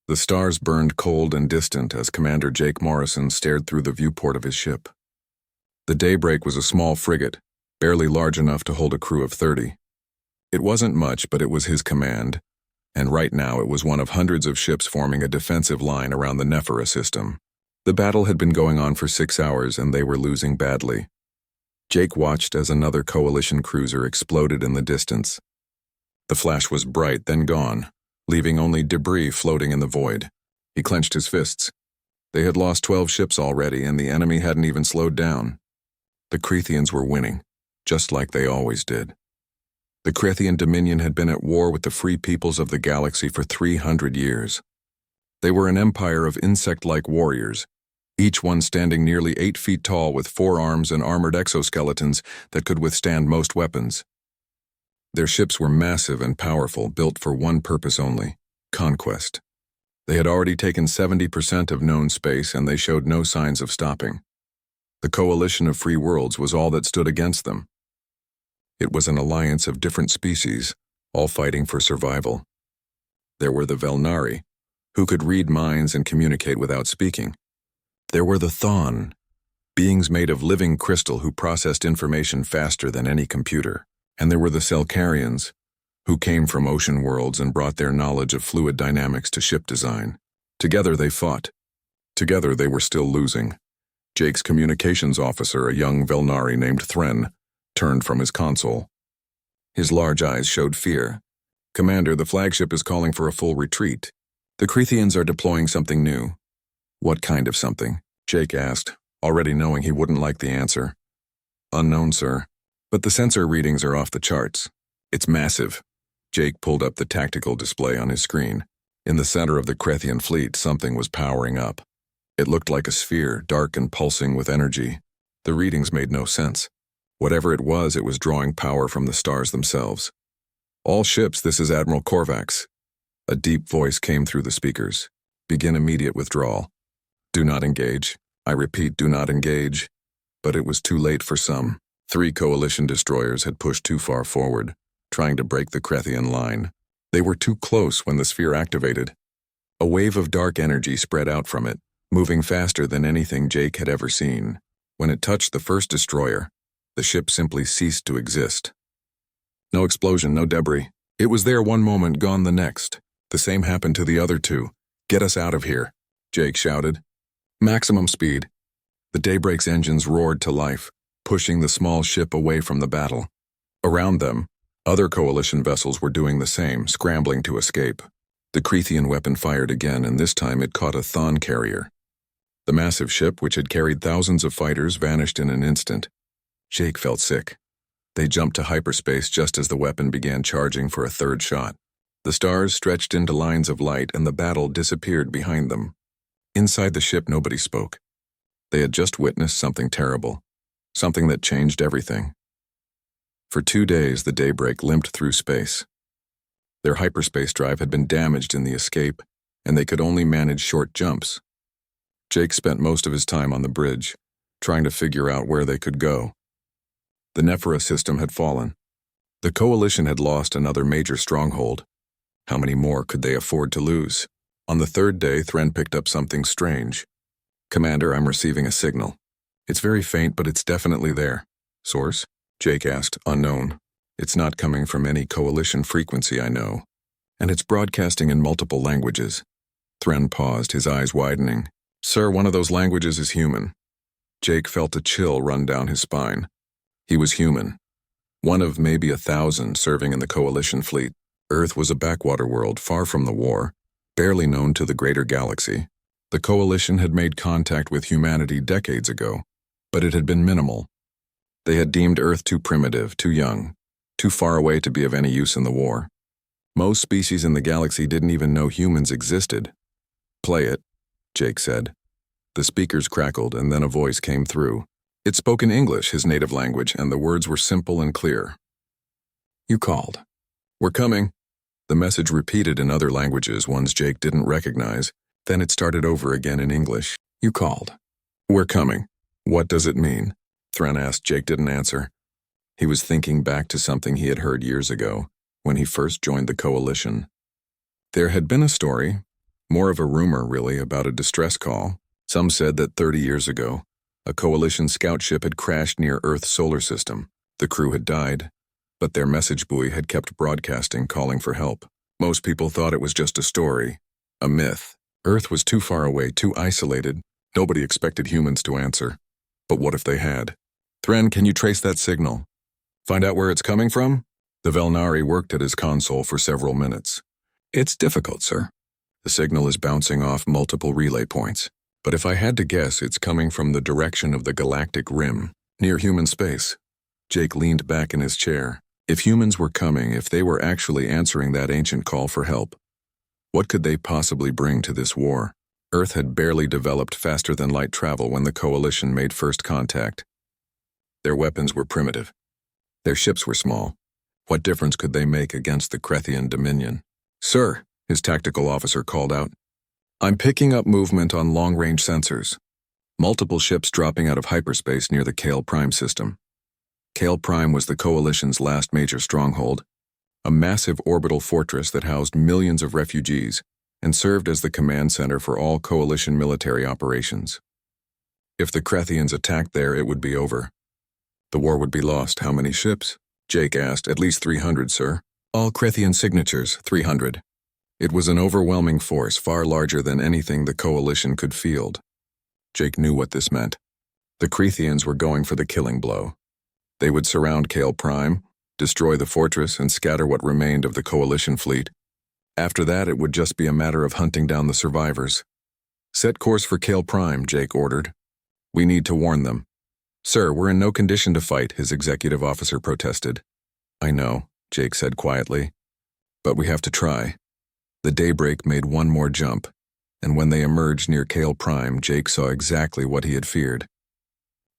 The stars burned cold and distant as Commander Jake Morrison stared through the viewport of his ship. The Daybreak was a small frigate, barely large enough to hold a crew of 30. It wasn't much, but it was his command, and right now it was one of hundreds of ships forming a defensive line around the Nephira system. The battle had been going on for 6 hours, and they were losing badly. Jake watched as another Coalition cruiser exploded in the distance. The flash was bright, then gone, leaving only debris floating in the void. He clenched his fists. They had lost 12 ships already, and the enemy hadn't even slowed down. The Creathians were winning, just like they always did. The Creathian Dominion had been at war with the free peoples of the galaxy for 300 years. They were an empire of insect-like warriors, each one standing nearly 8 feet tall with 4 arms and armored exoskeletons that could withstand most weapons. Their ships were massive and powerful, built for one purpose only: conquest. They had already taken 70% of known space, and they showed no signs of stopping. The coalition of free worlds was all that stood against them. It was an alliance of different species, all fighting for survival. There were the Velnari, who could read minds and communicate without speaking. There were the Thon, beings made of living crystal who processed information faster than any computer. And there were the Selkarians, who came from ocean worlds and brought their knowledge of fluid dynamics to ship design. Together they fought. Together they were still losing. Jake's communications officer, a young Velnari named Thren, turned from his console. His large eyes showed fear. "Commander, the flagship is calling for a full retreat. The Creathians are deploying something new." "What kind of something?" Jake asked, already knowing he wouldn't like the answer. "Unknown, sir. But the sensor readings are off the charts. It's massive." Jake pulled up the tactical display on his screen. In the center of the Creathian fleet, something was powering up. It looked like a sphere, dark and pulsing with energy. The readings made no sense. Whatever it was drawing power from the stars themselves. "All ships, this is Admiral Korvax." A deep voice came through the speakers. "Begin immediate withdrawal. Do not engage. I repeat, do not engage." But it was too late for some. 3 Coalition destroyers had pushed too far forward, trying to break the Creathian line. They were too close when the sphere activated. A wave of dark energy spread out from it, moving faster than anything Jake had ever seen. When it touched the first destroyer, the ship simply ceased to exist. No explosion, no debris. It was there one moment, gone the next. The same happened to the other 2. "Get us out of here," Jake shouted. "Maximum speed." The Daybreak's engines roared to life, pushing the small ship away from the battle. Around them, other Coalition vessels were doing the same, scrambling to escape. The Creathian weapon fired again, and this time it caught a Thon carrier. The massive ship, which had carried thousands of fighters, vanished in an instant. Jake felt sick. They jumped to hyperspace just as the weapon began charging for a third shot. The stars stretched into lines of light, and the battle disappeared behind them. Inside the ship, nobody spoke. They had just witnessed something terrible. Something that changed everything. For 2 days, the Daybreak limped through space. Their hyperspace drive had been damaged in the escape, and they could only manage short jumps. Jake spent most of his time on the bridge, trying to figure out where they could go. The Nephira system had fallen. The Coalition had lost another major stronghold. How many more could they afford to lose? On the 3rd day, Thren picked up something strange. "Commander, I'm receiving a signal. It's very faint, but it's definitely there." "Source?" Jake asked. "Unknown. It's not coming from any Coalition frequency I know. And it's broadcasting in multiple languages." Thren paused, his eyes widening. "Sir, one of those languages is human." Jake felt a chill run down his spine. He was human. One of maybe 1,000 serving in the Coalition fleet. Earth was a backwater world, far from the war, barely known to the greater galaxy. The Coalition had made contact with humanity decades ago, but it had been minimal. They had deemed Earth too primitive, too young, too far away to be of any use in the war. Most species in the galaxy didn't even know humans existed. "Play it," Jake said. The speakers crackled, and then a voice came through. It spoke in English, his native language, and the words were simple and clear. "You called. We're coming." The message repeated in other languages, ones Jake didn't recognize. Then it started over again in English. "You called. We're coming. What does it mean?" Thren asked. Jake didn't answer. He was thinking back to something he had heard years ago, when he first joined the Coalition. There had been a story, More of a rumor, really, about a distress call. Some said that 30 years ago, a Coalition scout ship had crashed near Earth's solar system. The crew had died, but their message buoy had kept broadcasting, calling for help. Most people thought it was just a story, a myth. Earth was too far away, too isolated. Nobody expected humans to answer. But what if they had? Thren, can you trace that signal? Find out where it's coming from? The Velnari worked at his console for several minutes. It's difficult, sir. The signal is bouncing off multiple relay points. But if I had to guess, it's coming from the direction of the galactic rim, near human space. Jake leaned back in his chair. If humans were coming, if they were actually answering that ancient call for help, what could they possibly bring to this war? Earth had barely developed faster-than-light travel when the Coalition made first contact. Their weapons were primitive. Their ships were small. What difference could they make against the Krethian Dominion? Sir, his tactical officer called out. I'm picking up movement on long-range sensors. Multiple ships dropping out of hyperspace near the Kale Prime system. Kale Prime was the Coalition's last major stronghold, a massive orbital fortress that housed millions of refugees and served as the command center for all Coalition military operations. If the Krethians attacked there, it would be over. The war would be lost. How many ships? Jake asked. At least 300, sir. All Krethian signatures, 300. It was an overwhelming force, far larger than anything the Coalition could field. Jake knew what this meant. The Krethians were going for the killing blow. They would surround Kale Prime, destroy the fortress, and scatter what remained of the Coalition fleet. After that, it would just be a matter of hunting down the survivors. Set course for Kale Prime, Jake ordered. We need to warn them. Sir, we're in no condition to fight, his executive officer protested. I know, Jake said quietly. But we have to try. The daybreak made one more jump, and when they emerged near Kale Prime, Jake saw exactly what he had feared.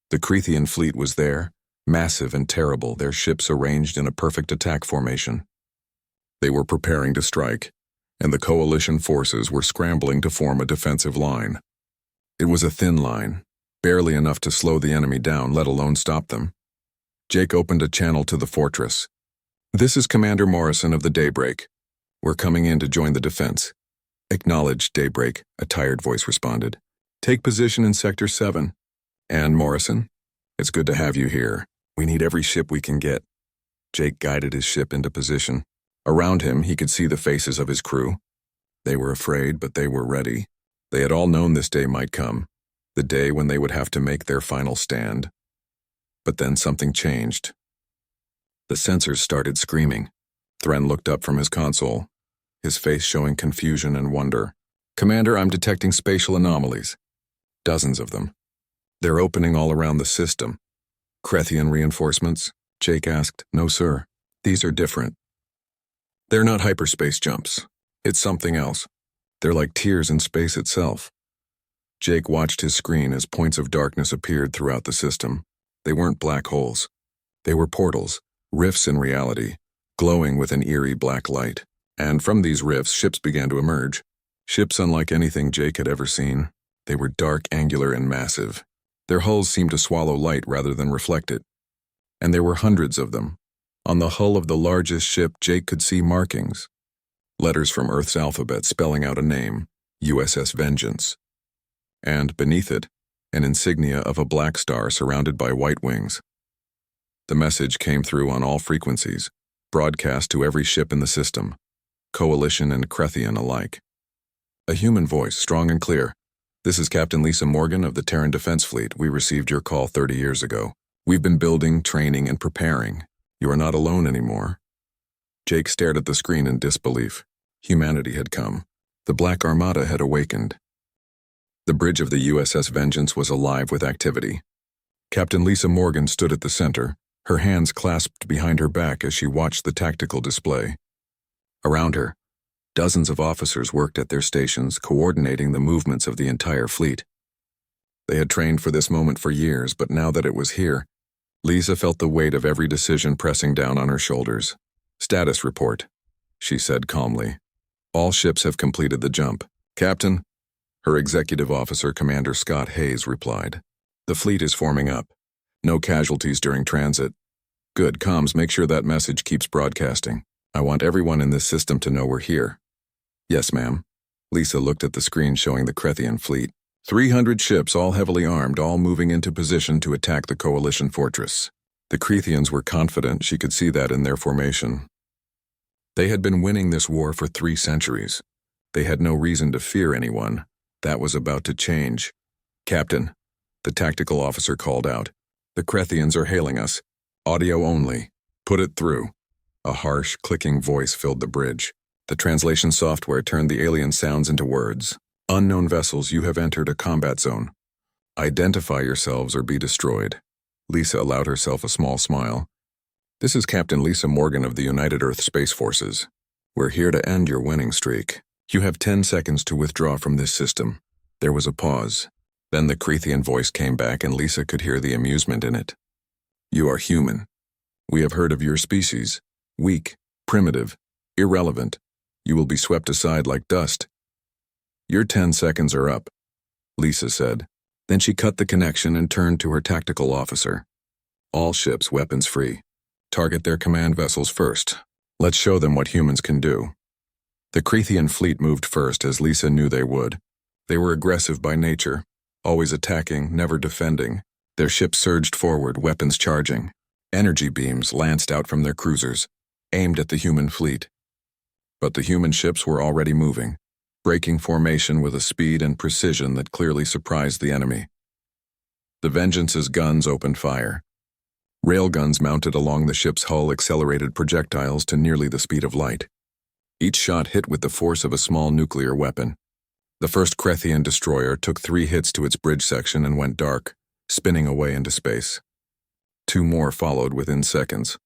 The Krethian fleet was there, massive and terrible, their ships arranged in a perfect attack formation. They were preparing to strike, and the Coalition forces were scrambling to form a defensive line. It was a thin line, barely enough to slow the enemy down, let alone stop them. Jake opened a channel to the fortress. This is Commander Morrison of the Daybreak. We're coming in to join the defense. Acknowledged, Daybreak, a tired voice responded. Take position in Sector 7. And Morrison, it's good to have you here. We need every ship we can get. Jake guided his ship into position. Around him, he could see the faces of his crew. They were afraid, but they were ready. They had all known this day might come, the day when they would have to make their final stand. But then something changed. The sensors started screaming. Thren looked up from his console, his face showing confusion and wonder. Commander, I'm detecting spatial anomalies. Dozens of them. They're opening all around the system. Krethian reinforcements? Jake asked. No, sir. These are different. They're not hyperspace jumps. It's something else. They're like tears in space itself. Jake watched his screen as points of darkness appeared throughout the system. They weren't black holes. They were portals, rifts in reality, glowing with an eerie black light. And from these rifts, ships began to emerge. Ships unlike anything Jake had ever seen. They were dark, angular, and massive. Their hulls seemed to swallow light rather than reflect it. And there were hundreds of them. On the hull of the largest ship, Jake could see markings. Letters from Earth's alphabet spelling out a name, USS Vengeance. And beneath it, an insignia of a black star surrounded by white wings. The message came through on all frequencies, broadcast to every ship in the system, Coalition and Krethian alike. A human voice, strong and clear. This is Captain Lisa Morgan of the Terran Defense Fleet. We received your call 30 years ago. We've been building, training, and preparing. You are not alone anymore. Jake stared at the screen in disbelief. Humanity had come. The Black Armada had awakened. The bridge of the USS Vengeance was alive with activity. Captain Lisa Morgan stood at the center, her hands clasped behind her back as she watched the tactical display. Around her, dozens of officers worked at their stations, coordinating the movements of the entire fleet. They had trained for this moment for years, but now that it was here, Lisa felt the weight of every decision pressing down on her shoulders. Status report, she said calmly. All ships have completed the jump. Captain, her executive officer, Commander Scott Hayes, replied. The fleet is forming up. No casualties during transit. Good, comms, make sure that message keeps broadcasting. I want everyone in this system to know we're here. Yes, ma'am. Lisa looked at the screen showing the Krethian fleet. 300 ships, all heavily armed, all moving into position to attack the Coalition fortress. The Krethians were confident, she could see that in their formation. They had been winning this war for 3 centuries. They had no reason to fear anyone. That was about to change. "Captain," the tactical officer called out. "The Krethians are hailing us. Audio only. Put it through." A harsh, clicking voice filled the bridge. The translation software turned the alien sounds into words. "Unknown vessels, you have entered a combat zone. Identify yourselves or be destroyed." Lisa allowed herself a small smile. "This is Captain Lisa Morgan of the United Earth Space Forces. We're here to end your winning streak. You have 10 seconds to withdraw from this system." There was a pause. Then the Krethian voice came back and Lisa could hear the amusement in it. "You are human. We have heard of your species. Weak, primitive, irrelevant. You will be swept aside like dust." "Your 10 seconds are up," Lisa said. Then she cut the connection and turned to her tactical officer. "All ships weapons free. Target their command vessels first. Let's show them what humans can do." The Krethian fleet moved first, as Lisa knew they would. They were aggressive by nature, always attacking, never defending. Their ships surged forward, weapons charging. Energy beams lanced out from their cruisers, aimed at the human fleet. But the human ships were already moving, breaking formation with a speed and precision that clearly surprised the enemy. The Vengeance's guns opened fire. Railguns mounted along the ship's hull accelerated projectiles to nearly the speed of light. Each shot hit with the force of a small nuclear weapon. The first Krethian destroyer took 3 hits to its bridge section and went dark, spinning away into space. 2 more followed within seconds.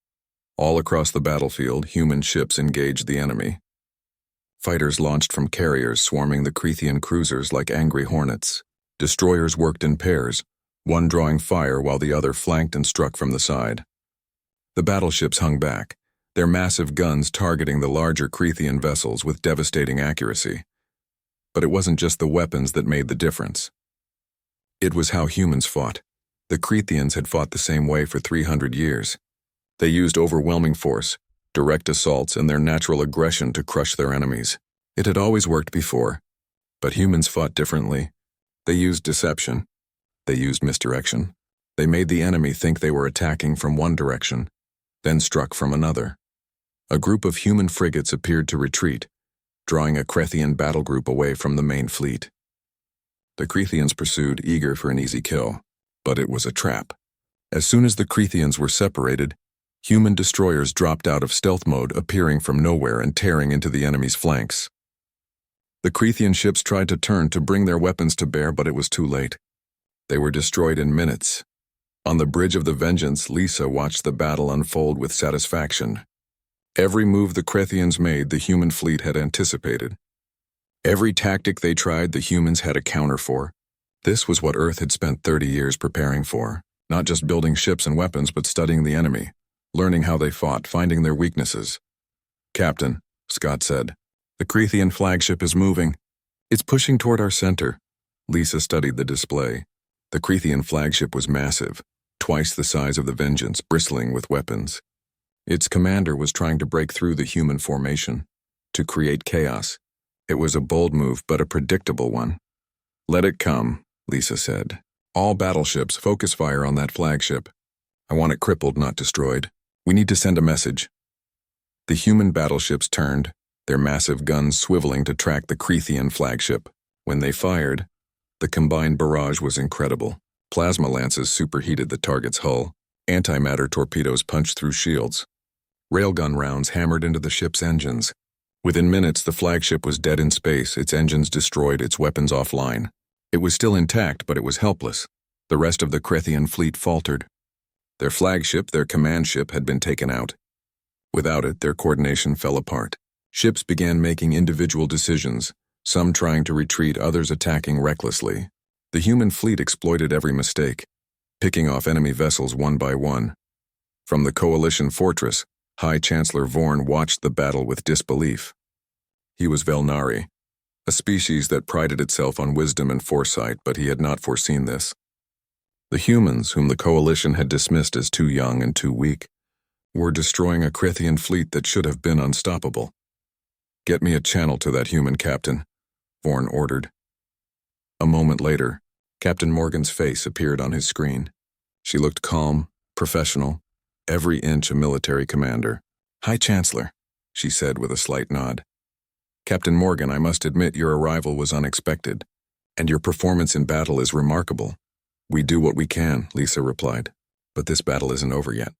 All across the battlefield, human ships engaged the enemy. Fighters launched from carriers swarming the Krethian cruisers like angry hornets. Destroyers worked in pairs, one drawing fire while the other flanked and struck from the side. The battleships hung back, their massive guns targeting the larger Krethian vessels with devastating accuracy. But it wasn't just the weapons that made the difference. It was how humans fought. The Krethians had fought the same way for 300 years. They used overwhelming force, direct assaults, and their natural aggression to crush their enemies. It had always worked before, but humans fought differently. They used deception. They used misdirection. They made the enemy think they were attacking from one direction, then struck from another. A group of human frigates appeared to retreat, drawing a Krethian battle group away from the main fleet. The Krethians pursued, eager for an easy kill, but it was a trap. As soon as the Krethians were separated, human destroyers dropped out of stealth mode, appearing from nowhere and tearing into the enemy's flanks. The Krethian ships tried to turn to bring their weapons to bear, but it was too late. They were destroyed in minutes. On the bridge of the Vengeance, Lisa watched the battle unfold with satisfaction. Every move the Krethians made, the human fleet had anticipated. Every tactic they tried, the humans had a counter for. This was what Earth had spent 30 years preparing for, not just building ships and weapons, but studying the enemy, learning how they fought, finding their weaknesses. "Captain," Scott said, "the Krethian flagship is moving. It's pushing toward our center." Lisa studied the display. The Krethian flagship was massive, twice the size of the Vengeance, bristling with weapons. Its commander was trying to break through the human formation, to create chaos. It was a bold move, but a predictable one. "Let it come," Lisa said. "All battleships, focus fire on that flagship. I want it crippled, not destroyed. We need to send a message." The human battleships turned, their massive guns swiveling to track the Krethian flagship. When they fired, the combined barrage was incredible. Plasma lances superheated the target's hull. Antimatter torpedoes punched through shields. Railgun rounds hammered into the ship's engines. Within minutes, the flagship was dead in space, its engines destroyed, its weapons offline. It was still intact, but it was helpless. The rest of the Krethian fleet faltered. Their flagship, their command ship, had been taken out. Without it, their coordination fell apart. Ships began making individual decisions, some trying to retreat, others attacking recklessly. The human fleet exploited every mistake, picking off enemy vessels one by one. From the Coalition fortress, High Chancellor Vorn watched the battle with disbelief. He was Velnari, a species that prided itself on wisdom and foresight, but he had not foreseen this. The humans, whom the Coalition had dismissed as too young and too weak, were destroying a Krethian fleet that should have been unstoppable. "Get me a channel to that human captain," Vorn ordered. A moment later, Captain Morgan's face appeared on his screen. She looked calm, professional, every inch a military commander. "Hi, Chancellor," she said with a slight nod. "Captain Morgan, I must admit your arrival was unexpected, and your performance in battle is remarkable." "We do what we can," Lisa replied, "but this battle isn't over yet.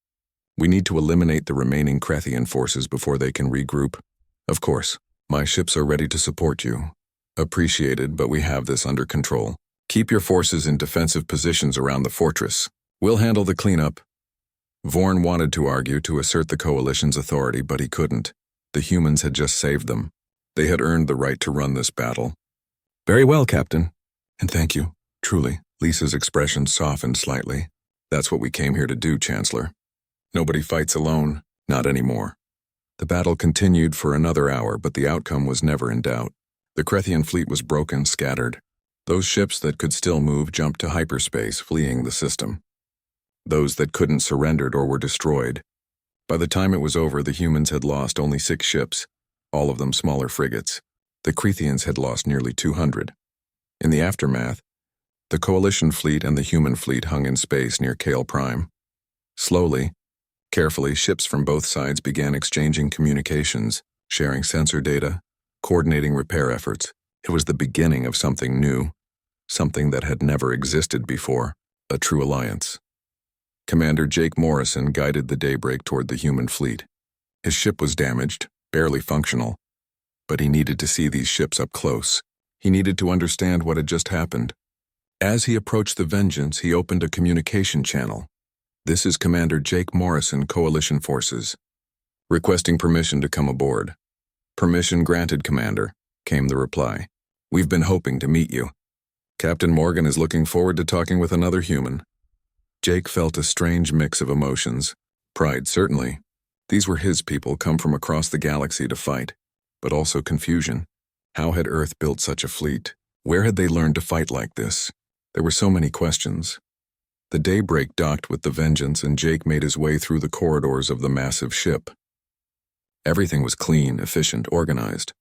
We need to eliminate the remaining Krethian forces before they can regroup. Of course, my ships are ready to support you. Appreciated, but we have this under control. Keep your forces in defensive positions around the fortress. We'll handle the cleanup." Vorn wanted to argue to assert the Coalition's authority, but he couldn't. The humans had just saved them. They had earned the right to run this battle. "Very well, Captain. And thank you, truly." Lisa's expression softened slightly. "That's what we came here to do, Chancellor. Nobody fights alone, not anymore." The battle continued for another hour, but the outcome was never in doubt. The Krethian fleet was broken, scattered. Those ships that could still move jumped to hyperspace, fleeing the system. Those that couldn't surrendered or were destroyed. By the time it was over, the humans had lost only 6 ships, all of them smaller frigates. The Krethians had lost nearly 200. In the aftermath, the Coalition fleet and the human fleet hung in space near Kale Prime. Slowly, carefully, ships from both sides began exchanging communications, sharing sensor data, coordinating repair efforts. It was the beginning of something new, something that had never existed before, a true alliance. Commander Jake Morrison guided the Daybreak toward the human fleet. His ship was damaged, barely functional, but he needed to see these ships up close. He needed to understand what had just happened. As he approached the Vengeance, he opened a communication channel. "This is Commander Jake Morrison, Coalition Forces. Requesting permission to come aboard." "Permission granted, Commander," came the reply. "We've been hoping to meet you. Captain Morgan is looking forward to talking with another human." Jake felt a strange mix of emotions. Pride, certainly. These were his people, come from across the galaxy to fight. But also confusion. How had Earth built such a fleet? Where had they learned to fight like this? There were so many questions. The Daybreak docked with the Vengeance, and Jake made his way through the corridors of the massive ship. Everything was clean, efficient, organized.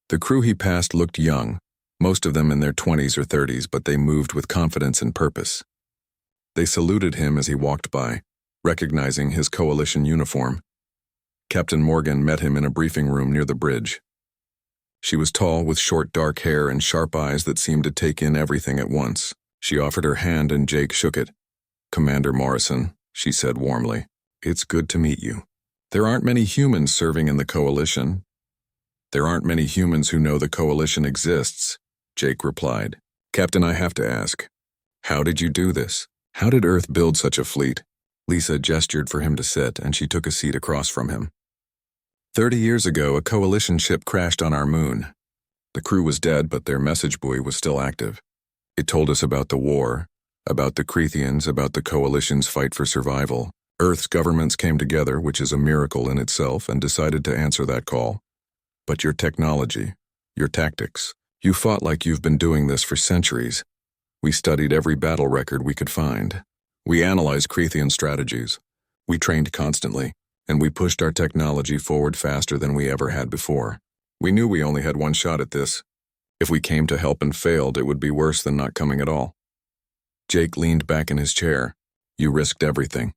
The crew he passed looked young, most of them in their 20s or 30s, but they moved with confidence and purpose. They saluted him as he walked by, recognizing his Coalition uniform. Captain Morgan met him in a briefing room near the bridge. She was tall, with short dark hair and sharp eyes that seemed to take in everything at once. She offered her hand and Jake shook it. "Commander Morrison," she said warmly, "it's good to meet you. There aren't many humans serving in the Coalition." "There aren't many humans who know the Coalition exists," Jake replied. "Captain, I have to ask, how did you do this? How did Earth build such a fleet?" Lisa gestured for him to sit, and she took a seat across from him. 30 years ago, a Coalition ship crashed on our moon. The crew was dead, but their message buoy was still active. It told us about the war, about the Krethians, about the Coalition's fight for survival. Earth's governments came together, which is a miracle in itself, and decided to answer that call. But your technology, your tactics, you fought like you've been doing this for centuries. We studied every battle record we could find. We analyzed Krethian strategies. We trained constantly, and we pushed our technology forward faster than we ever had before. We knew we only had one shot at this. If we came to help and failed, it would be worse than not coming at all. Jake leaned back in his chair. "You risked everything.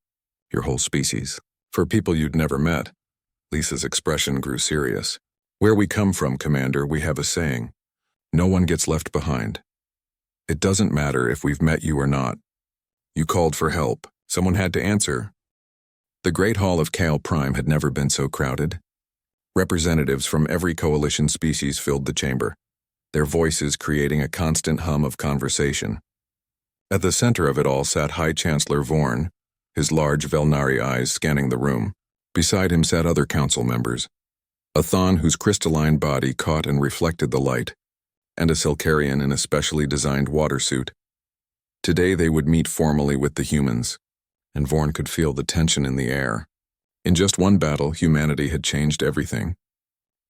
Your whole species. For people you'd never met." Lisa's expression grew serious. "Where we come from, Commander, we have a saying. No one gets left behind. It doesn't matter if we've met you or not. You called for help. Someone had to answer." The Great Hall of Kale Prime had never been so crowded. Representatives from every Coalition species filled the chamber, their voices creating a constant hum of conversation. At the center of it all sat High Chancellor Vorn, his large Velnari eyes scanning the room. Beside him sat other council members, a Thon whose crystalline body caught and reflected the light, and a Selkarian in a specially designed water suit. Today they would meet formally with the humans, and Vorn could feel the tension in the air. In just one battle, humanity had changed everything.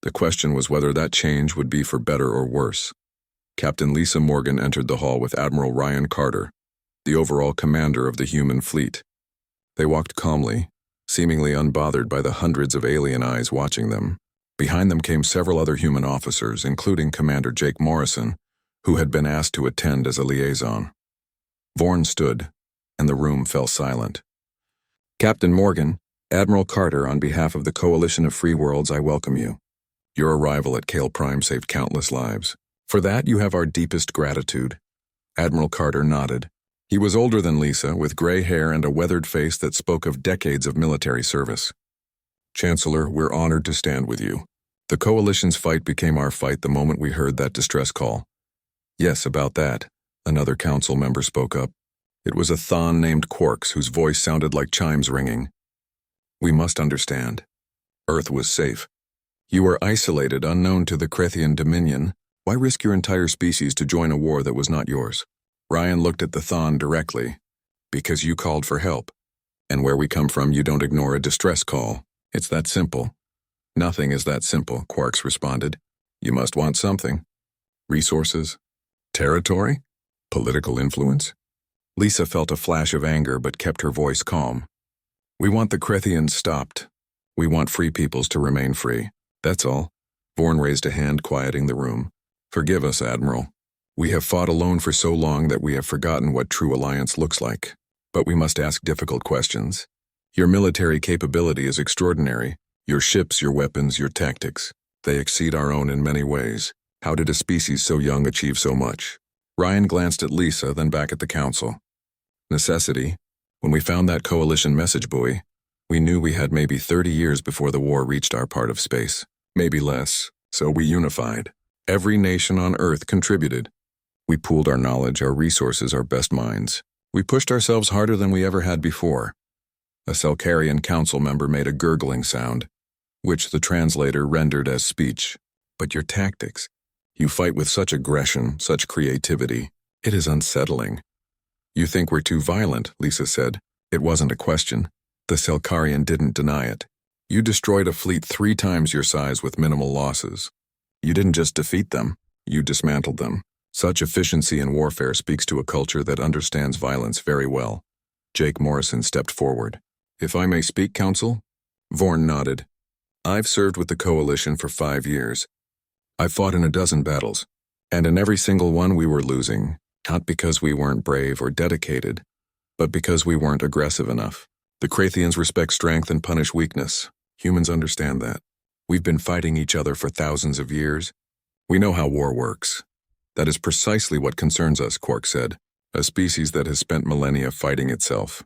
The question was whether that change would be for better or worse. Captain Lisa Morgan entered the hall with Admiral Ryan Carter, the overall commander of the human fleet. They walked calmly, seemingly unbothered by the hundreds of alien eyes watching them. Behind them came several other human officers, including Commander Jake Morrison, who had been asked to attend as a liaison. Vorn stood, and the room fell silent. "Captain Morgan, Admiral Carter, on behalf of the Coalition of Free Worlds, I welcome you. Your arrival at Kale Prime saved countless lives. For that, you have our deepest gratitude." Admiral Carter nodded. He was older than Lisa, with gray hair and a weathered face that spoke of decades of military service. "Chancellor, we're honored to stand with you. The Coalition's fight became our fight the moment we heard that distress call." "Yes, about that," another council member spoke up. It was a Thon named Quarks whose voice sounded like chimes ringing. "We must understand. Earth was safe. You were isolated, unknown to the Krethian Dominion. Why risk your entire species to join a war that was not yours?" Ryan looked at the Thon directly. "Because you called for help. And where we come from, you don't ignore a distress call. It's that simple." "Nothing is that simple," Quarks responded. "You must want something. Resources? Territory? Political influence?" Lisa felt a flash of anger but kept her voice calm. "We want the Krethians stopped. We want free peoples to remain free. That's all." Vorn raised a hand, quieting the room. "Forgive us, Admiral. We have fought alone for so long that we have forgotten what true alliance looks like. But we must ask difficult questions. Your military capability is extraordinary. Your ships, your weapons, your tactics. They exceed our own in many ways. How did a species so young achieve so much?" Ryan glanced at Lisa, then back at the Council. "Necessity. When we found that Coalition message buoy, we knew we had maybe 30 years before the war reached our part of space. Maybe less. So we unified. Every nation on Earth contributed. We pooled our knowledge, our resources, our best minds. We pushed ourselves harder than we ever had before." A Selkarian council member made a gurgling sound, which the translator rendered as speech. "But your tactics. You fight with such aggression, such creativity. It is unsettling." "You think we're too violent," Lisa said. It wasn't a question. The Selkarian didn't deny it. "You destroyed a fleet 3 times your size with minimal losses. You didn't just defeat them, you dismantled them. Such efficiency in warfare speaks to a culture that understands violence very well." Jake Morrison stepped forward. "If I may speak, Council?" Vorn nodded. "I've served with the Coalition for 5 years. I've fought in a dozen battles, and in every single one we were losing, not because we weren't brave or dedicated, but because we weren't aggressive enough. The Krathians respect strength and punish weakness. Humans understand that. We've been fighting each other for thousands of years. We know how war works. That is precisely what concerns us," Quark said. "A species that has spent millennia fighting itself.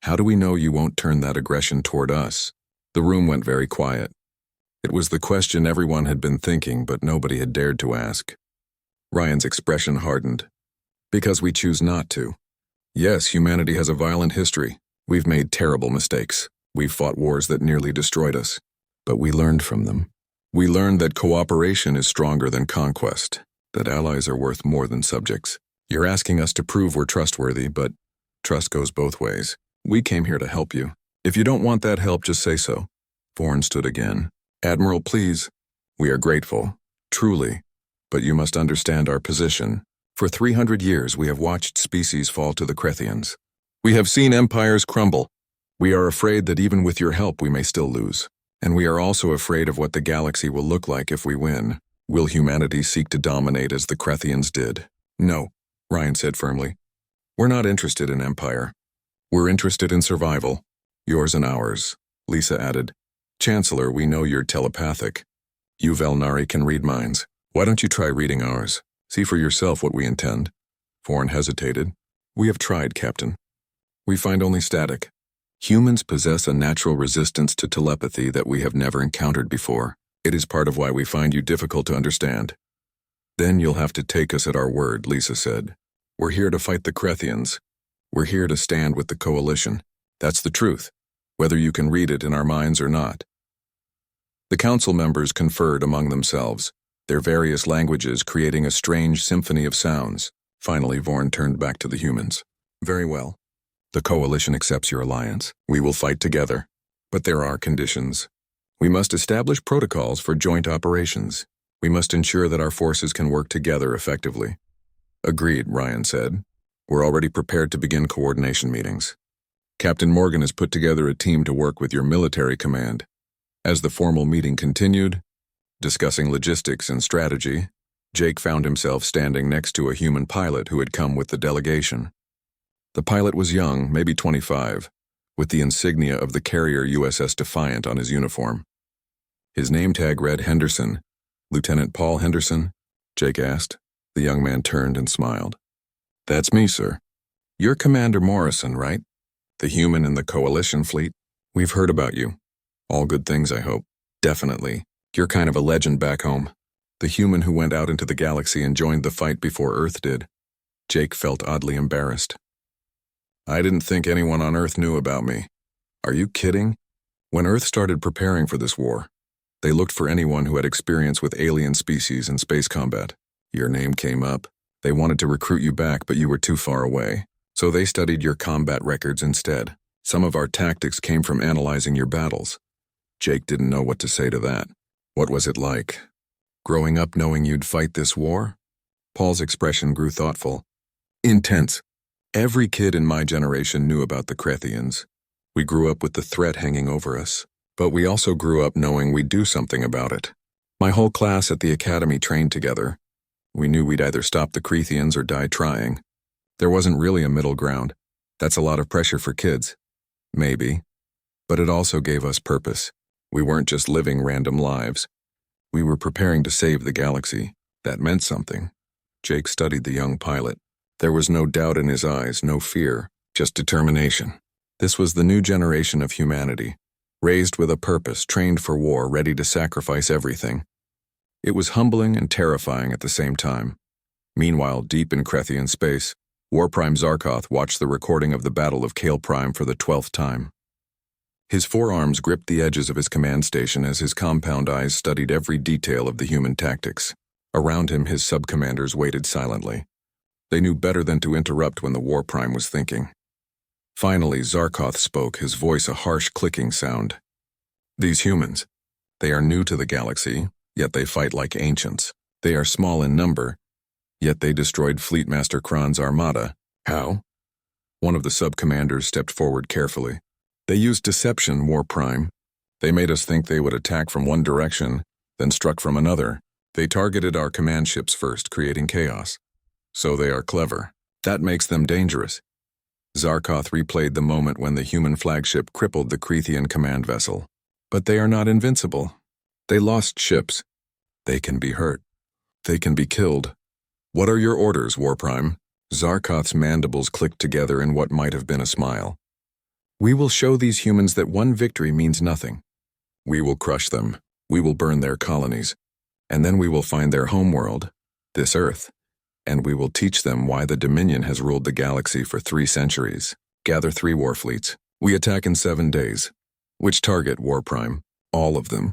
How do we know you won't turn that aggression toward us?" The room went very quiet. It was the question everyone had been thinking, but nobody had dared to ask. Ryan's expression hardened. "Because we choose not to. Yes, humanity has a violent history. We've made terrible mistakes. We've fought wars that nearly destroyed us. But we learned from them. We learned that cooperation is stronger than conquest, that allies are worth more than subjects. You're asking us to prove we're trustworthy, but trust goes both ways. We came here to help you. If you don't want that help, just say so." Vorn stood again. "Admiral, please. We are grateful, truly, but you must understand our position. For 300 years we have watched species fall to the Krethians. We have seen empires crumble. We are afraid that even with your help we may still lose. And we are also afraid of what the galaxy will look like if we win. Will humanity seek to dominate as the Krethians did?" "No," Ryan said firmly. "We're not interested in empire. We're interested in survival. Yours and ours," Lisa added. "Chancellor, we know you're telepathic. You Velnari can read minds. Why don't you try reading ours? See for yourself what we intend." Vorn hesitated. "We have tried, Captain. We find only static. Humans possess a natural resistance to telepathy that we have never encountered before. It is part of why we find you difficult to understand." "Then you'll have to take us at our word," Lisa said. "We're here to fight the Krethians. We're here to stand with the Coalition. That's the truth, whether you can read it in our minds or not." The council members conferred among themselves, their various languages creating a strange symphony of sounds. Finally, Vorn turned back to the humans. "Very well. The Coalition accepts your alliance. We will fight together. But there are conditions. We must establish protocols for joint operations. We must ensure that our forces can work together effectively." "Agreed," Ryan said. "We're already prepared to begin coordination meetings. Captain Morgan has put together a team to work with your military command." As the formal meeting continued, Discussing logistics and strategy, Jake found himself standing next to a human pilot who had come with the delegation. The pilot was young, maybe 25, with the insignia of the carrier USS Defiant on his uniform. His name tag read Henderson. "Lieutenant Paul Henderson?" Jake asked. The young man turned and smiled. "That's me, sir." "You're Commander Morrison, right? The human in the Coalition fleet? We've heard about you. All good things, I hope." "Definitely. You're kind of a legend back home. The human who went out into the galaxy and joined the fight before Earth did." Jake felt oddly embarrassed. "I didn't think anyone on Earth knew about me." "Are you kidding? When Earth started preparing for this war, they looked for anyone who had experience with alien species and space combat. Your name came up. They wanted to recruit you back, but you were too far away. So they studied your combat records instead. Some of our tactics came from analyzing your battles." Jake didn't know what to say to that. "What was it like? Growing up knowing you'd fight this war?" Paul's expression grew thoughtful. "Intense. Every kid in my generation knew about the Krethians. We grew up with the threat hanging over us, but we also grew up knowing we'd do something about it. My whole class at the academy trained together. We knew we'd either stop the Krethians or die trying. There wasn't really a middle ground. That's a lot of pressure for kids. Maybe. But it also gave us purpose. We weren't just living random lives. We were preparing to save the galaxy. That meant something." Jake studied the young pilot. There was no doubt in his eyes, no fear, just determination. This was the new generation of humanity, raised with a purpose, trained for war, ready to sacrifice everything. It was humbling and terrifying at the same time. Meanwhile, deep in Krethian space, War Prime Zarkoth watched the recording of the Battle of Kale Prime for the 12th time. His forearms gripped the edges of his command station as his compound eyes studied every detail of the human tactics. Around him, his sub-commanders waited silently. They knew better than to interrupt when the War Prime was thinking. Finally, Zarkoth spoke, his voice a harsh clicking sound. "These humans, they are new to the galaxy, yet they fight like ancients. They are small in number, yet they destroyed Fleetmaster Kron's Armada. How?" One of the sub-commanders stepped forward carefully. "They used deception, War Prime. They made us think they would attack from one direction, then struck from another. They targeted our command ships first, creating chaos. So they are clever. That makes them dangerous." Zarkoth replayed the moment when the human flagship crippled the Krethian command vessel. "But they are not invincible. They lost ships. They can be hurt. They can be killed." "What are your orders, War Prime?" Zarkoth's mandibles clicked together in what might have been a smile. "We will show these humans that one victory means nothing. We will crush them. We will burn their colonies. And then we will find their homeworld, this Earth. And we will teach them why the Dominion has ruled the galaxy for 3 centuries. Gather 3 war fleets. We attack in 7 days. Which target, War Prime? All of them.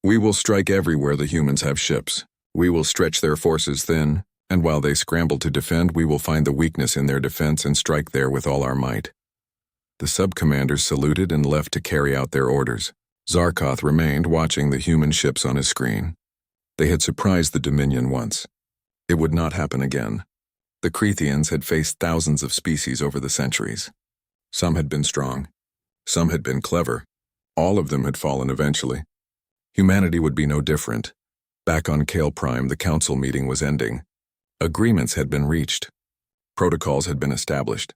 We will strike everywhere the humans have ships. We will stretch their forces thin, and while they scramble to defend, we will find the weakness in their defense and strike there with all our might." The sub-commanders saluted and left to carry out their orders. Zarkoth remained watching the human ships on his screen. They had surprised the Dominion once. It would not happen again. The Krethians had faced thousands of species over the centuries. Some had been strong. Some had been clever. All of them had fallen eventually. Humanity would be no different. Back on Kale Prime, the council meeting was ending. Agreements had been reached. Protocols had been established.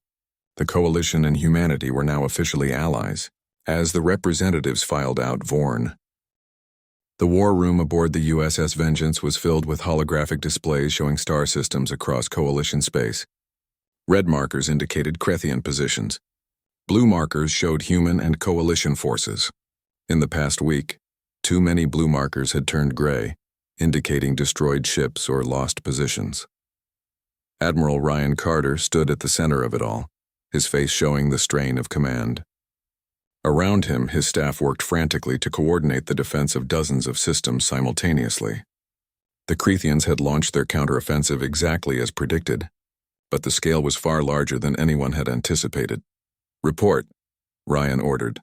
The Coalition and humanity were now officially allies. As the representatives filed out Vorn, the war room aboard the USS Vengeance was filled with holographic displays showing star systems across Coalition space. Red markers indicated Krethian positions. Blue markers showed human and Coalition forces. In the past week, too many blue markers had turned gray, indicating destroyed ships or lost positions. Admiral Ryan Carter stood at the center of it all, his face showing the strain of command. Around him, his staff worked frantically to coordinate the defense of dozens of systems simultaneously. The Krethians had launched their counteroffensive exactly as predicted, but the scale was far larger than anyone had anticipated. "Report," Ryan ordered.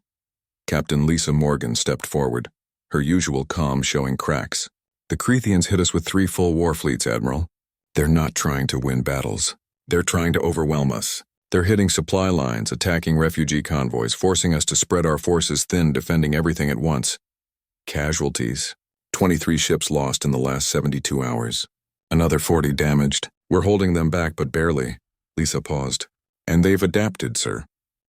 Captain Lisa Morgan stepped forward, her usual calm showing cracks. "The Krethians hit us with 3 full war fleets, Admiral. They're not trying to win battles. They're trying to overwhelm us. They're hitting supply lines, attacking refugee convoys, forcing us to spread our forces thin, defending everything at once. Casualties, 23 ships lost in the last 72 hours. Another 40 damaged. We're holding them back, but barely. Lisa paused. And they've adapted, sir.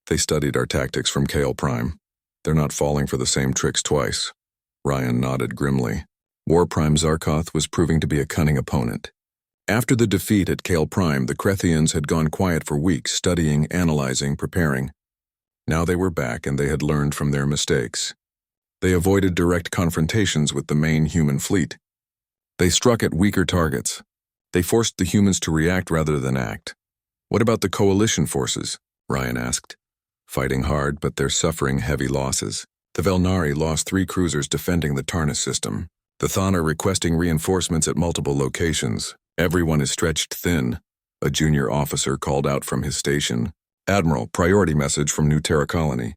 They studied our tactics from Kale Prime. They're not falling for the same tricks twice. Ryan nodded grimly. War Prime Zarkoth was proving to be a cunning opponent. After the defeat at Kale Prime, the Krethians had gone quiet for weeks, studying, analyzing, preparing. Now they were back, and they had learned from their mistakes. They avoided direct confrontations with the main human fleet. They struck at weaker targets. They forced the humans to react rather than act. What about the coalition forces? Ryan asked. Fighting hard, but they're suffering heavy losses. The Velnari lost 3 cruisers defending the Tarnis system. The Thon are requesting reinforcements at multiple locations. Everyone is stretched thin. A junior officer called out from his station. Admiral, priority message from New Terra Colony.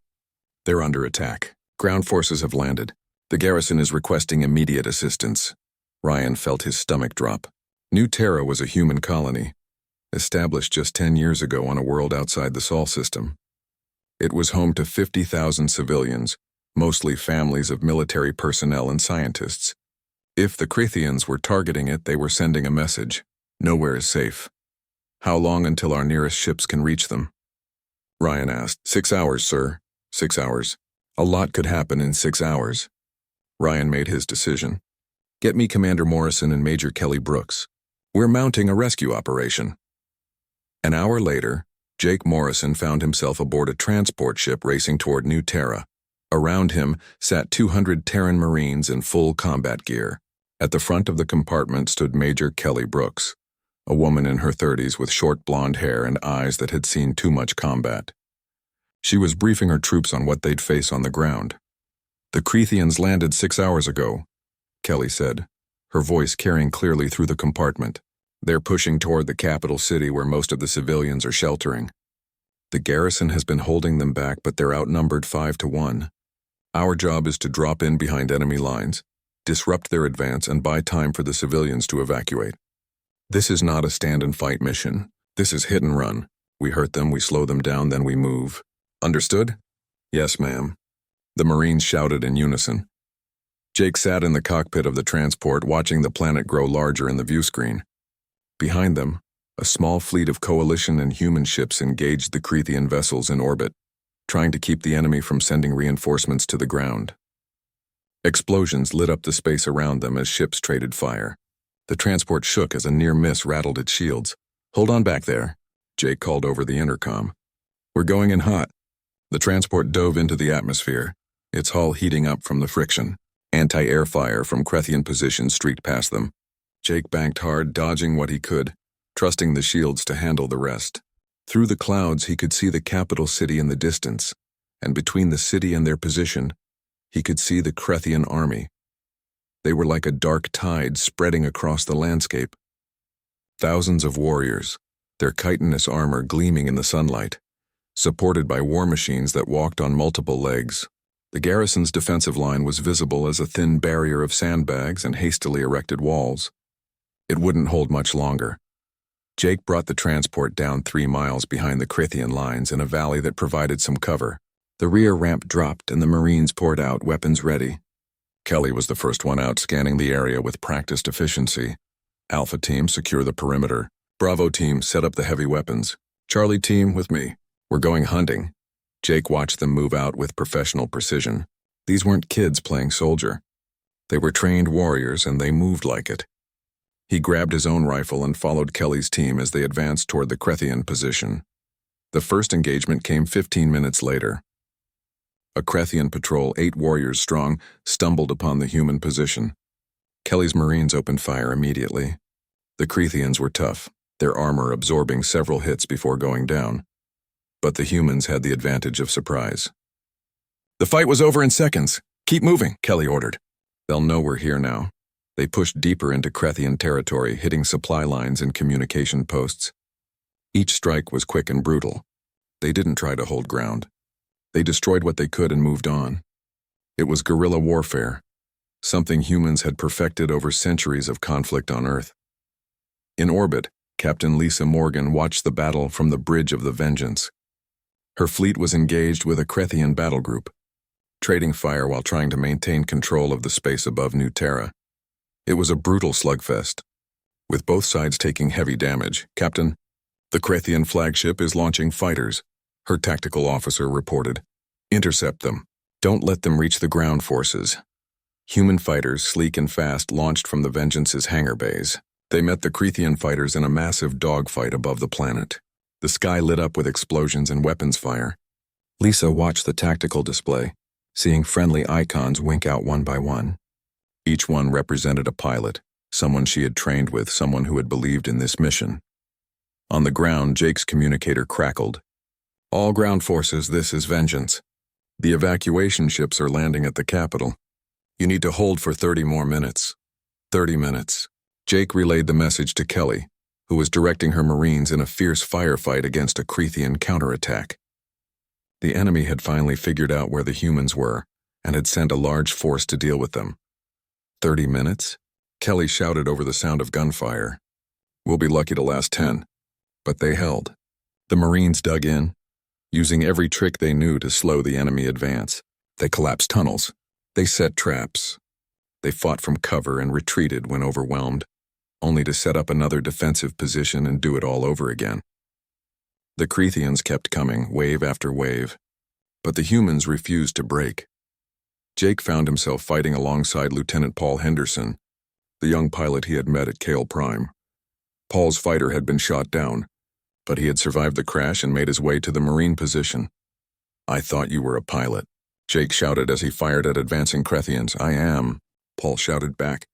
They're under attack. Ground forces have landed. The garrison is requesting immediate assistance. Ryan felt his stomach drop. New Terra was a human colony, established just 10 years ago on a world outside the Sol system. It was home to 50,000 civilians, mostly families of military personnel and scientists. If the Krethians were targeting it, they were sending a message. Nowhere is safe. How long until our nearest ships can reach them? Ryan asked. 6 hours, sir. 6 hours. A lot could happen in 6 hours. Ryan made his decision. Get me Commander Morrison and Major Kelly Brooks. We're mounting a rescue operation. An hour later, Jake Morrison found himself aboard a transport ship racing toward New Terra. Around him sat 200 Terran Marines in full combat gear. At the front of the compartment stood Major Kelly Brooks, a woman in her 30s with short blonde hair and eyes that had seen too much combat. She was briefing her troops on what they'd face on the ground. The Krethians landed 6 hours ago, Kelly said, her voice carrying clearly through the compartment. They're pushing toward the capital city where most of the civilians are sheltering. The garrison has been holding them back, but they're outnumbered 5 to 1. Our job is to drop in behind enemy lines, disrupt their advance, and buy time for the civilians to evacuate. This is not a stand-and-fight mission. This is hit and run. We hurt them, we slow them down, then we move. Understood? Yes, ma'am. The Marines shouted in unison. Jake sat in the cockpit of the transport, watching the planet grow larger in the view screen. Behind them, a small fleet of coalition and human ships engaged the Krethian vessels in orbit, trying to keep the enemy from sending reinforcements to the ground. Explosions lit up the space around them as ships traded fire. The transport shook as a near miss rattled its shields. Hold on back there, Jake called over the intercom. We're going in hot. The transport dove into the atmosphere, its hull heating up from the friction. Anti-air fire from Krethian positions streaked past them. Jake banked hard, dodging what he could, trusting the shields to handle the rest. Through the clouds, he could see the capital city in the distance, and between the city and their position, he could see the Krethian army. They were like a dark tide spreading across the landscape. Thousands of warriors, their chitinous armor gleaming in the sunlight, supported by war machines that walked on multiple legs. The garrison's defensive line was visible as a thin barrier of sandbags and hastily erected walls. It wouldn't hold much longer. Jake brought the transport down 3 miles behind the Krethian lines in a valley that provided some cover. The rear ramp dropped and the Marines poured out, weapons ready. Kelly was the first one out, scanning the area with practiced efficiency. Alpha Team, secure the perimeter. Bravo Team, set up the heavy weapons. Charlie Team, with me. We're going hunting. Jake watched them move out with professional precision. These weren't kids playing soldier. They were trained warriors, and they moved like it. He grabbed his own rifle and followed Kelly's team as they advanced toward the Krethian position. The first engagement came 15 minutes later. A Krethian patrol, 8 warriors strong, stumbled upon the human position. Kelly's Marines opened fire immediately. The Krethians were tough, their armor absorbing several hits before going down. But the humans had the advantage of surprise. The fight was over in seconds. Keep moving, Kelly ordered. They'll know we're here now. They pushed deeper into Krethian territory, hitting supply lines and communication posts. Each strike was quick and brutal. They didn't try to hold ground. They destroyed what they could and moved on. It was guerrilla warfare, something humans had perfected over centuries of conflict on Earth. In orbit, Captain Lisa Morgan watched the battle from the Bridge of the Vengeance. Her fleet was engaged with a Krethian battle group, trading fire while trying to maintain control of the space above New Terra. It was a brutal slugfest, with both sides taking heavy damage. "Captain, the Krethian flagship is launching fighters," her tactical officer reported. "Intercept them. Don't let them reach the ground forces." Human fighters, sleek and fast, launched from the Vengeance's hangar bays. They met the Krethian fighters in a massive dogfight above the planet. The sky lit up with explosions and weapons fire. Lisa watched the tactical display, seeing friendly icons wink out one by one. Each one represented a pilot, someone she had trained with, someone who had believed in this mission. On the ground, Jake's communicator crackled. "All ground forces, this is Vengeance. The evacuation ships are landing at the capital. You need to hold for 30 more minutes." 30 minutes. Jake relayed the message to Kelly, who was directing her Marines in a fierce firefight against a Krethian counterattack. The enemy had finally figured out where the humans were and had sent a large force to deal with them. 30 minutes? Kelly shouted over the sound of gunfire. "We'll be lucky to last 10. But they held. The Marines dug in, using every trick they knew to slow the enemy advance. They collapsed tunnels. They set traps. They fought from cover and retreated when overwhelmed, only to set up another defensive position and do it all over again. The Krethians kept coming, wave after wave, but the humans refused to break. Jake found himself fighting alongside Lieutenant Paul Henderson, the young pilot he had met at Kale Prime. Paul's fighter had been shot down, but he had survived the crash and made his way to the Marine position. "I thought you were a pilot," Jake shouted as he fired at advancing Krethians. "I am," Paul shouted back.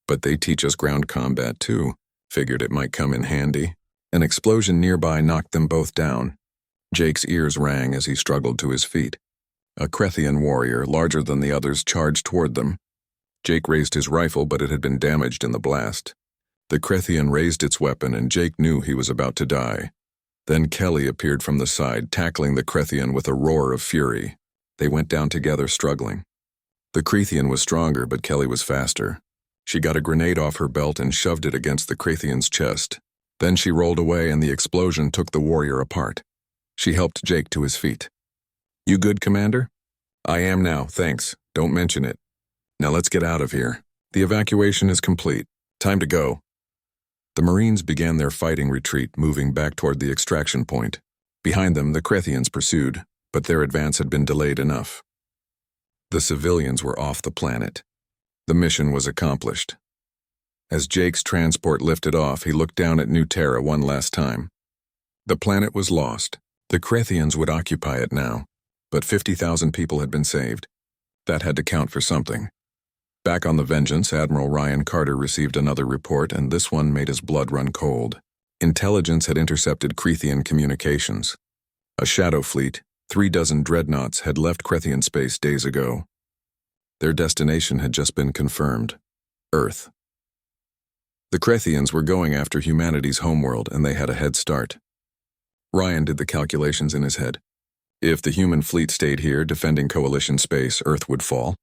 "But they teach us ground combat too. Figured it might come in handy." An explosion nearby knocked them both down. Jake's ears rang as he struggled to his feet. A Krethian warrior, larger than the others, charged toward them. Jake raised his rifle, but it had been damaged in the blast. The Krethian raised its weapon, and Jake knew he was about to die. Then Kelly appeared from the side, tackling the Krethian with a roar of fury. They went down together, struggling. The Krethian was stronger, but Kelly was faster. She got a grenade off her belt and shoved it against the Krethian's chest. Then she rolled away, and the explosion took the warrior apart. She helped Jake to his feet. "You good, Commander?" "I am now, thanks. Don't mention it. Now let's get out of here. The evacuation is complete. Time to go." The Marines began their fighting retreat, moving back toward the extraction point. Behind them, the Krethians pursued, but their advance had been delayed enough. The civilians were off the planet. The mission was accomplished. As Jake's transport lifted off, he looked down at New Terra one last time. The planet was lost. The Krethians would occupy it now, but 50,000 people had been saved. That had to count for something. Back on the Vengeance, Admiral Ryan Carter received another report, and this one made his blood run cold. Intelligence had intercepted Krethian communications. A shadow fleet, 36 dreadnoughts, had left Krethian space days ago. Their destination had just been confirmed: Earth. The Krethians were going after humanity's homeworld, and they had a head start. Ryan did the calculations in his head. If the human fleet stayed here defending Coalition space, Earth would fall.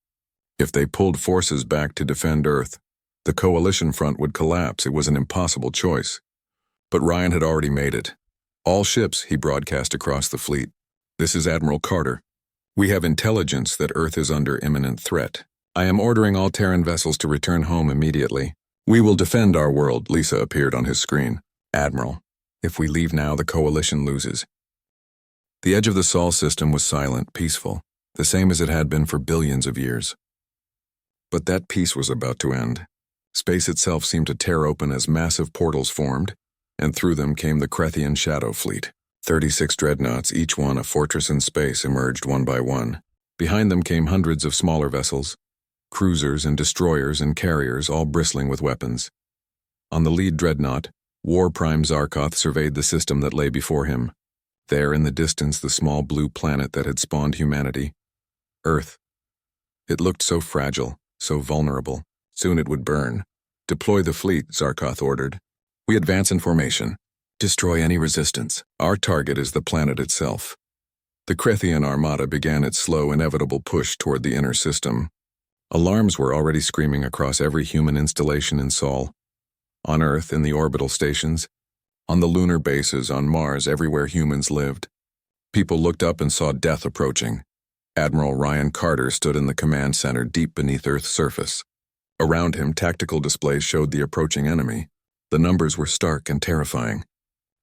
If they pulled forces back to defend Earth, the Coalition front would collapse. It was an impossible choice. But Ryan had already made it. "All ships," he broadcast across the fleet. "This is Admiral Carter. We have intelligence that Earth is under imminent threat. I am ordering all Terran vessels to return home immediately. We will defend our world." Lisa appeared on his screen. "Admiral, if we leave now, the Coalition loses." The edge of the Sol system was silent, peaceful, the same as it had been for billions of years. But that peace was about to end. Space itself seemed to tear open as massive portals formed, and through them came the Krethian Shadow Fleet. 36 dreadnoughts, each one a fortress in space, emerged one by one. Behind them came hundreds of smaller vessels, cruisers and destroyers and carriers, all bristling with weapons. On the lead dreadnought, War Prime Zarkoth surveyed the system that lay before him. There in the distance, the small blue planet that had spawned humanity. Earth. It looked so fragile, so vulnerable. Soon it would burn. "Deploy the fleet," Zarkoth ordered. "We advance in formation. Destroy any resistance. Our target is the planet itself." The Krethian Armada began its slow, inevitable push toward the inner system. Alarms were already screaming across every human installation in Sol. On Earth, in the orbital stations. On the lunar bases, on Mars, everywhere humans lived. People looked up and saw death approaching. Admiral Ryan Carter stood in the command center deep beneath Earth's surface. Around him, tactical displays showed the approaching enemy. The numbers were stark and terrifying.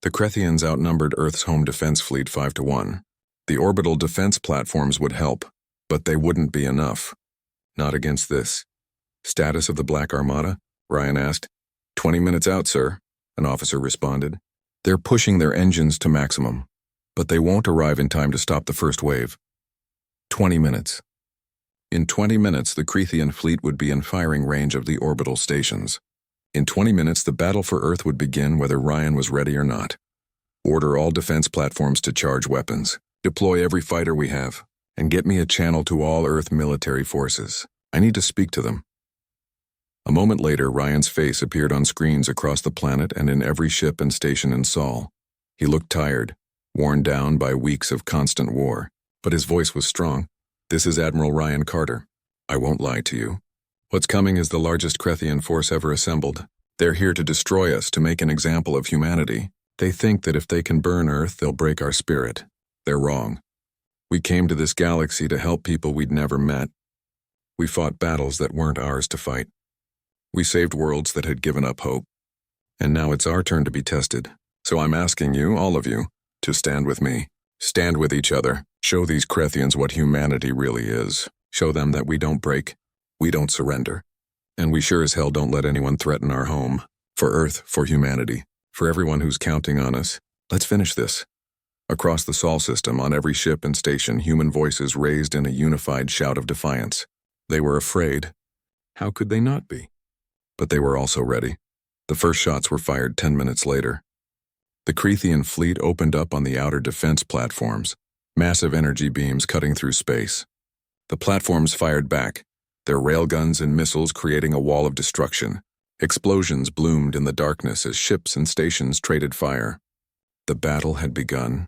The Krethians outnumbered Earth's home defense fleet 5-1. The orbital defense platforms would help, but they wouldn't be enough. Not against this. Status of the Black Armada? Ryan asked. 20 minutes out, sir, an officer responded. They're pushing their engines to maximum, but they won't arrive in time to stop the first wave. 20 minutes. In 20 minutes, the Krethian fleet would be in firing range of the orbital stations. In 20 minutes, the battle for Earth would begin whether Ryan was ready or not. Order all defense platforms to charge weapons. Deploy every fighter we have, and get me a channel to all Earth military forces. I need to speak to them. A moment later, Ryan's face appeared on screens across the planet and in every ship and station in Sol. He looked tired, worn down by weeks of constant war, but his voice was strong. This is Admiral Ryan Carter. I won't lie to you. What's coming is the largest Krethian force ever assembled. They're here to destroy us, to make an example of humanity. They think that if they can burn Earth, they'll break our spirit. They're wrong. We came to this galaxy to help people we'd never met. We fought battles that weren't ours to fight. We saved worlds that had given up hope. And now it's our turn to be tested. So I'm asking you, all of you, to stand with me. Stand with each other. Show these Krethians what humanity really is. Show them that we don't break. We don't surrender. And we sure as hell don't let anyone threaten our home. For Earth, for humanity, for everyone who's counting on us. Let's finish this. Across the Sol system, on every ship and station, human voices raised in a unified shout of defiance. They were afraid. How could they not be? But they were also ready. The first shots were fired 10 minutes later. The Krethian fleet opened up on the outer defense platforms, massive energy beams cutting through space. The platforms fired back, their railguns and missiles creating a wall of destruction. Explosions bloomed in the darkness as ships and stations traded fire. The battle had begun.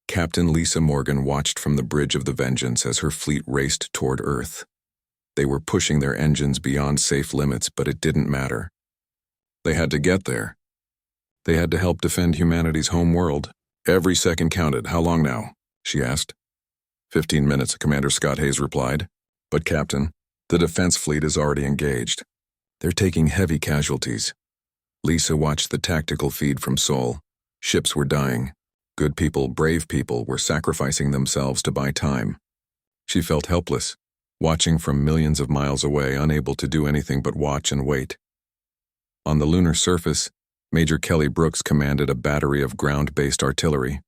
Captain Lisa Morgan watched from the bridge of the Vengeance as her fleet raced toward Earth. They were pushing their engines beyond safe limits, but it didn't matter. They had to get there. They had to help defend humanity's home world. Every second counted. How long now? She asked. 15 minutes, Commander Scott Hayes replied. But Captain, the defense fleet is already engaged. They're taking heavy casualties. Lisa watched the tactical feed from Sol. Ships were dying. Good people, brave people, were sacrificing themselves to buy time. She felt helpless, watching from millions of miles away, unable to do anything but watch and wait. On the lunar surface, Major Kelly Brooks commanded a battery of ground-based artillery.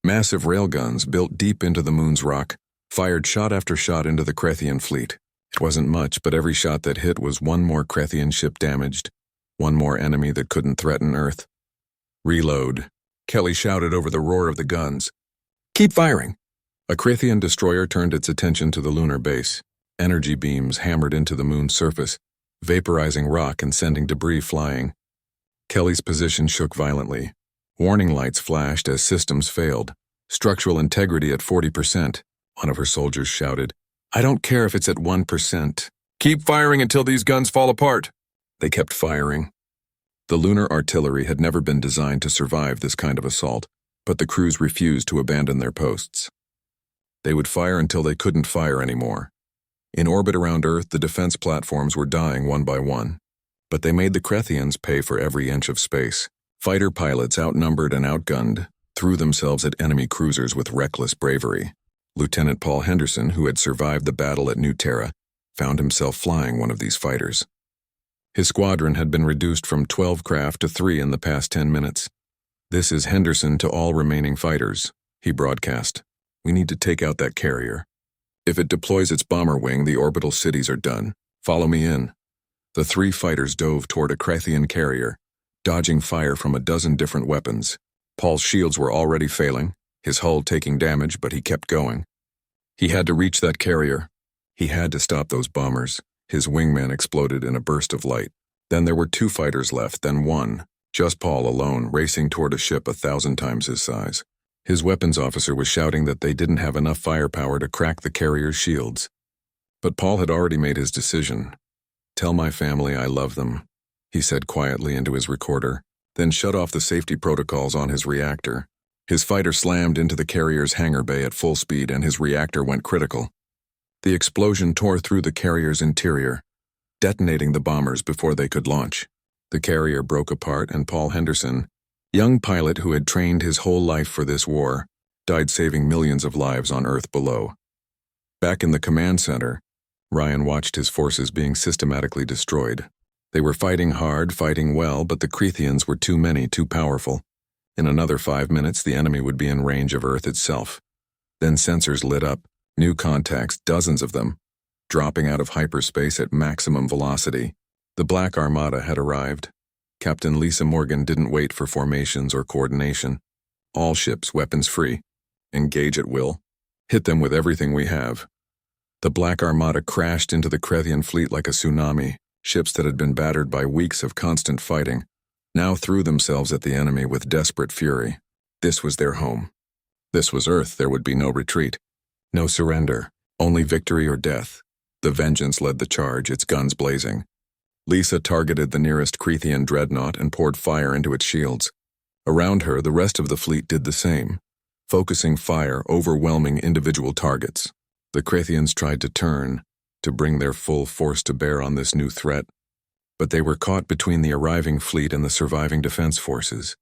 Massive railguns built deep into the moon's rock fired shot after shot into the Krethian fleet. It wasn't much, but every shot that hit was one more Krethian ship damaged, one more enemy that couldn't threaten Earth. Reload, Kelly shouted over the roar of the guns. Keep firing! A Krethian destroyer turned its attention to the lunar base. Energy beams hammered into the moon's surface, vaporizing rock and sending debris flying. Kelly's position shook violently. Warning lights flashed as systems failed. Structural integrity at 40%. One of her soldiers shouted, I don't care if it's at 1%. Keep firing until these guns fall apart. They kept firing. The lunar artillery had never been designed to survive this kind of assault, but the crews refused to abandon their posts. They would fire until they couldn't fire anymore. In orbit around Earth, the defense platforms were dying one by one, but they made the Krethians pay for every inch of space. Fighter pilots, outnumbered and outgunned, threw themselves at enemy cruisers with reckless bravery. Lieutenant Paul Henderson, who had survived the battle at New Terra, found himself flying one of these fighters. His squadron had been reduced from 12 craft to 3 in the past 10 minutes. This is Henderson to all remaining fighters, he broadcast. We need to take out that carrier. If it deploys its bomber wing, the orbital cities are done. Follow me in. The 3 fighters dove toward a Krethian carrier, dodging fire from a dozen different weapons. Paul's shields were already failing, his hull taking damage, but he kept going. He had to reach that carrier. He had to stop those bombers. His wingman exploded in a burst of light. Then there were 2 fighters left, then 1. Just Paul alone, racing toward a ship 1,000 times his size. His weapons officer was shouting that they didn't have enough firepower to crack the carrier's shields. But Paul had already made his decision. Tell my family I love them, he said quietly into his recorder, then shut off the safety protocols on his reactor. His fighter slammed into the carrier's hangar bay at full speed and his reactor went critical. The explosion tore through the carrier's interior. detonating the bombers before they could launch. The carrier broke apart, and Paul Henderson, young pilot who had trained his whole life for this war, died saving millions of lives on Earth below. Back in the command center, Ryan watched his forces being systematically destroyed. They were fighting hard, fighting well, but the Crethians were too many, too powerful. In another 5 minutes, the enemy would be in range of Earth itself. Then sensors lit up, new contacts, dozens of them, dropping out of hyperspace at maximum velocity. The Black Armada had arrived. Captain Lisa Morgan didn't wait for formations or coordination. All ships, weapons free. Engage at will. Hit them with everything we have. The Black Armada crashed into the Crethian fleet like a tsunami. Ships that had been battered by weeks of constant fighting now threw themselves at the enemy with desperate fury. This was their home. This was Earth. There would be no retreat, no surrender, only victory or death. The Vengeance led the charge, its guns blazing. Lisa targeted the nearest Crethian dreadnought and poured fire into its shields. Around her, the rest of the fleet did the same, focusing fire, overwhelming individual targets. The Crethians tried to turn, to bring their full force to bear on this new threat, but they were caught between the arriving fleet and the surviving defense forces.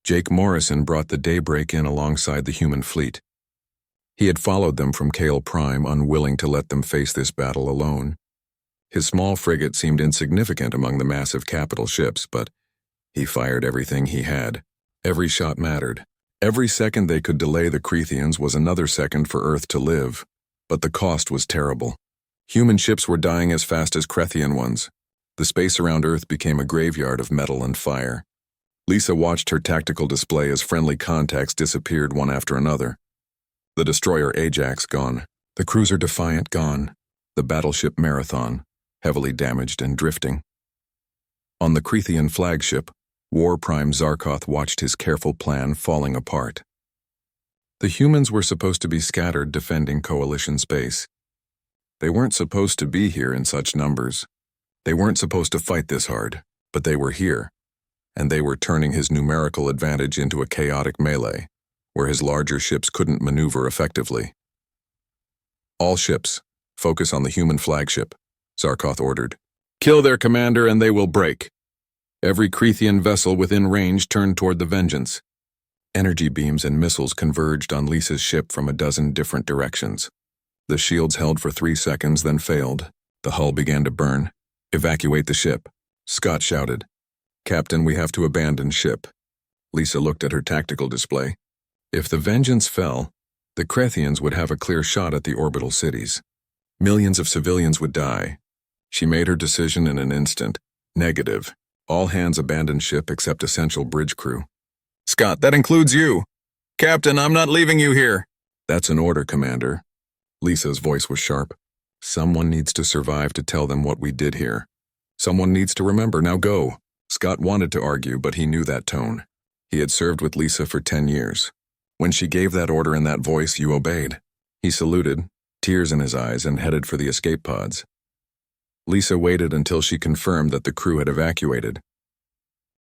Jake Morrison brought the daybreak in alongside the human fleet. He had followed them from Kale Prime, unwilling to let them face this battle alone. His small frigate seemed insignificant among the massive capital ships, but he fired everything he had. Every shot mattered. Every second they could delay the Crethians was another second for Earth to live, but the cost was terrible. Human ships were dying as fast as Crethian ones. The space around Earth became a graveyard of metal and fire. Lisa watched her tactical display as friendly contacts disappeared one after another. The destroyer Ajax gone. The cruiser Defiant gone. The battleship Marathon, heavily damaged and drifting. On the Crethian flagship, War Prime Zarkoth watched his careful plan falling apart. The humans were supposed to be scattered defending Coalition space. They weren't supposed to be here in such numbers. They weren't supposed to fight this hard, but they were here, and they were turning his numerical advantage into a chaotic melee, where his larger ships couldn't maneuver effectively. All ships, focus on the human flagship, Zarkoth ordered. Kill their commander and they will break. Every Crethian vessel within range turned toward the Vengeance. Energy beams and missiles converged on Lisa's ship from a dozen different directions. The shields held for 3 seconds, then failed. The hull began to burn. Evacuate the ship, Scott shouted. Captain, we have to abandon ship. Lisa looked at her tactical display. If the Vengeance fell, the Crethians would have a clear shot at the orbital cities. Millions of civilians would die. She made her decision in an instant. Negative. All hands abandon ship except essential bridge crew. Scott, that includes you. Captain, I'm not leaving you here. That's an order, Commander. Lisa's voice was sharp. Someone needs to survive to tell them what we did here. Someone needs to remember. Now go. Scott wanted to argue, but he knew that tone. He had served with Lisa for 10 years. When she gave that order in that voice, you obeyed. He saluted, tears in his eyes, and headed for the escape pods. Lisa waited until she confirmed that the crew had evacuated.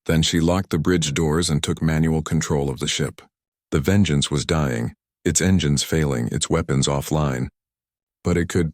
Then she locked the bridge doors and took manual control of the ship. The Vengeance was dying, its engines failing, its weapons offline. But it could